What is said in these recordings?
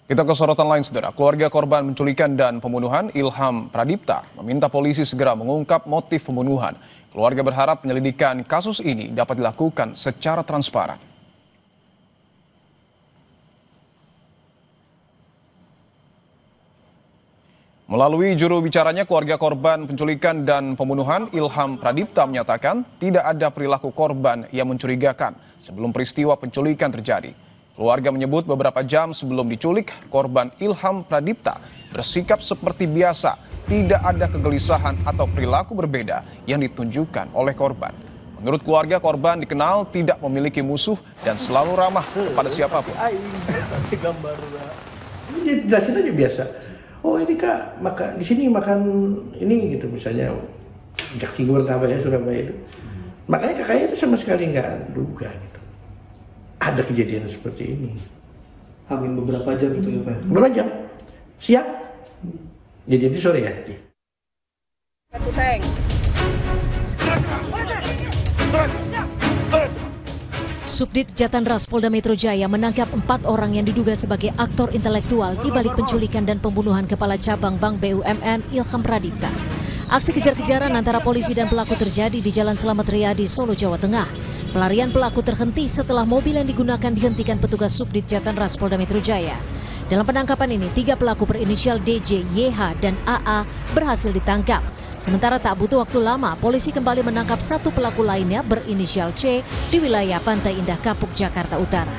Kita ke sorotan lain, saudara. Keluarga korban penculikan dan pembunuhan Ilham Pradipta meminta polisi segera mengungkap motif pembunuhan. Keluarga berharap penyelidikan kasus ini dapat dilakukan secara transparan. Melalui juru bicaranya, keluarga korban penculikan dan pembunuhan Ilham Pradipta menyatakan tidak ada perilaku korban yang mencurigakan sebelum peristiwa penculikan terjadi. Keluarga menyebut beberapa jam sebelum diculik, korban Ilham Pradipta bersikap seperti biasa, tidak ada kegelisahan atau perilaku berbeda yang ditunjukkan oleh korban. Menurut keluarga, korban dikenal tidak memiliki musuh dan selalu ramah kepada siapapun. Ini jelasin aja biasa. Oh ini kak, di sini makan ini gitu misalnya Jak Tinggur apa ya Surabaya itu. Makanya kakaknya itu sama sekali nggak duga gitu. Ada kejadian seperti ini. Hamin beberapa jam itu ya Pak? Berapa jam? Siang? Jadi sore ya? Satu tank. Subdit Jatanras Polda Metro Jaya menangkap 4 orang yang diduga sebagai aktor intelektual di balik penculikan dan pembunuhan Kepala Cabang Bank BUMN Ilham Pradipta. Aksi kejar-kejaran antara polisi dan pelaku terjadi di Jalan Slamet Riyadi, Solo, Jawa Tengah. Pelarian pelaku terhenti setelah mobil yang digunakan dihentikan petugas Subdit Jatanras Polda Metro Jaya. Dalam penangkapan ini, 3 pelaku berinisial DJ, YH, dan AA berhasil ditangkap. Sementara tak butuh waktu lama, polisi kembali menangkap 1 pelaku lainnya berinisial C di wilayah Pantai Indah Kapuk, Jakarta Utara.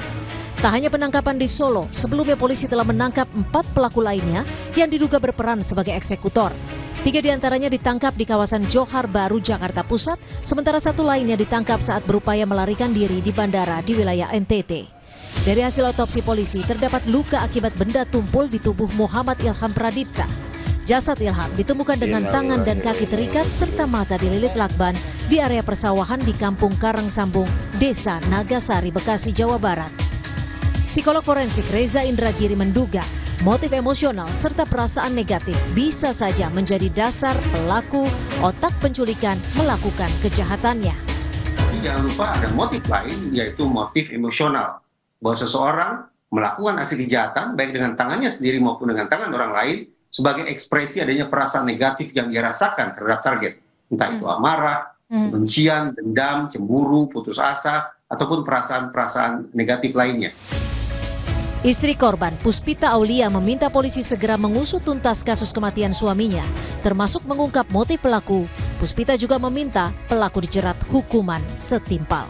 Tak hanya penangkapan di Solo, sebelumnya polisi telah menangkap 4 pelaku lainnya yang diduga berperan sebagai eksekutor. 3 diantaranya ditangkap di kawasan Johar Baru, Jakarta Pusat, sementara 1 lainnya ditangkap saat berupaya melarikan diri di bandara di wilayah NTT. Dari hasil otopsi polisi, terdapat luka akibat benda tumpul di tubuh Muhammad Ilham Pradipta. Jasad Ilham ditemukan dengan tangan dan kaki terikat serta mata dililit lakban di area persawahan di Kampung Karangsambung, Desa Nagasari, Bekasi, Jawa Barat. Psikolog forensik Reza Indragiri menduga motif emosional serta perasaan negatif bisa saja menjadi dasar pelaku otak penculikan melakukan kejahatannya. Jangan lupa ada motif lain, yaitu motif emosional. Bahwa seseorang melakukan aksi kejahatan baik dengan tangannya sendiri maupun dengan tangan orang lain sebagai ekspresi adanya perasaan negatif yang dirasakan terhadap target. Entah itu amarah, kebencian, dendam, cemburu, putus asa, ataupun perasaan-perasaan negatif lainnya. Istri korban, Puspita Aulia, meminta polisi segera mengusut tuntas kasus kematian suaminya, termasuk mengungkap motif pelaku. Puspita juga meminta pelaku dijerat hukuman setimpal.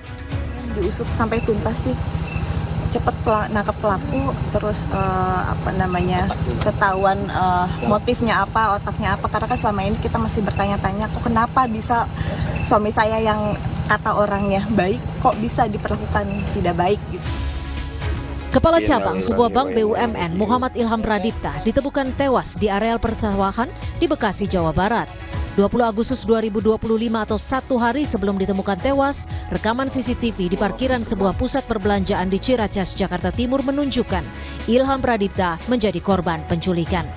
Diusut sampai tuntas sih. Cepat nangkep pelaku, terus ketahuan motifnya apa, otaknya apa, karena kan selama ini kita masih bertanya-tanya kok kenapa bisa suami saya yang kata orangnya baik kok bisa diperlakukan tidak baik gitu. Kepala cabang sebuah bank BUMN Muhammad Ilham Pradipta ditemukan tewas di areal persawahan di Bekasi, Jawa Barat. 20 Agustus 2025 atau 1 hari sebelum ditemukan tewas, rekaman CCTV di parkiran sebuah pusat perbelanjaan di Ciracas, Jakarta Timur menunjukkan Ilham Pradipta menjadi korban penculikan.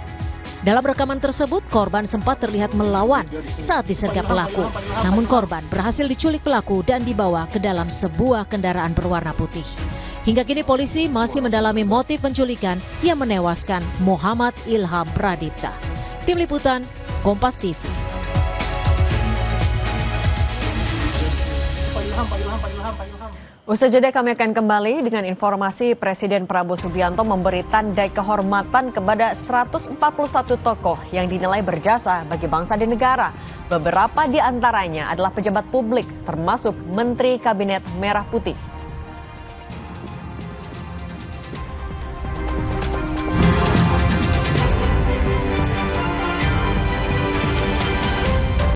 Dalam rekaman tersebut, korban sempat terlihat melawan saat disergap pelaku. Namun korban berhasil diculik pelaku dan dibawa ke dalam sebuah kendaraan berwarna putih. Hingga kini polisi masih mendalami motif penculikan yang menewaskan Muhammad Ilham Pradipta. Tim Liputan, Kompas TV. Usai jeda kami akan kembali dengan informasi Presiden Prabowo Subianto memberi tanda kehormatan kepada 141 tokoh yang dinilai berjasa bagi bangsa dan negara. Beberapa di antaranya adalah pejabat publik termasuk Menteri Kabinet Merah Putih.